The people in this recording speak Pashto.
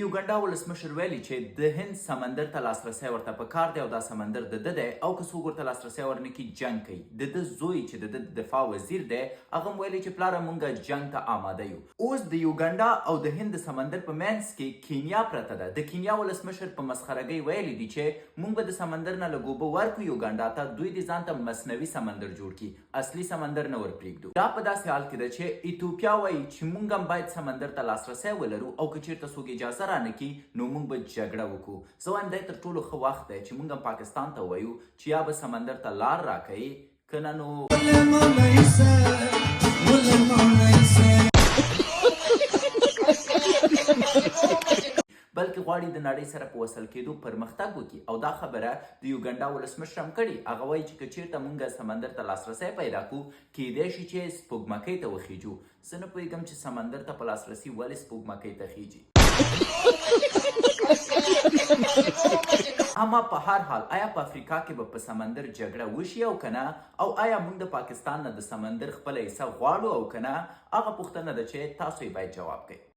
یوګنډا ولسمشر ویلي چې د هند سمندر ته لاسرسی ورته پکار دی او دا سمندر د ده دی او که څوک ورته لاسرسی ورنکړي جنګ کوي. د ده زوی چې د ده دفاع وزیر دی هغه هم ویلي چې پلاره موږ جنګ ته آماده یو. اوس د یوګنډا او د هند سمندر په منځ کې کینیا پرته ده. د کینیا ولسمشر په مسخرګۍ ویلي دي چې موږ به د سمندر نه لږ اوبه ورکړو یوګنډا ته، دوی دې ځان ته مصنوعي سمندر جوړ کړي، اصلي سمندر نه ورپرېږدو. دا په داسې حال کې ده چې ایتوپیا وایي چې موږ هم باید سمندر ته لاسرسی ولرو او که چېرته څوک اجازه رانکړي نو موږ به جګړه وکړو. زه وایم دی تر ټولو ښه وخت دی چې موږ هم پاکستان ته ووایو چې یا به سمندر ته لار راکوي که نه نو بلکې غواړي د نړۍ سره په وصل کېدو پرمختګ وکړي. او دا خبره د یوګنډا ولسمشر هم کړې. هغه وایي چې که چېرته موږ سمندر ته لاسرسی پیدا کړو کیدای شي چې سپوږمکۍ ته وخیجو. زه نه پوهېږم چې سمندر ته په لاسرسي ولې سپوږمکۍ ته خیجي. اما په هر حال آیا په افریقا کې به په سمندر جګړه وشي او که نه، او آیا موږ د پاکستان نه د سمندر خپله حصه غواړو او که نه، هغه پوښتنه ده چې تاسو یې باید جواب کړئ.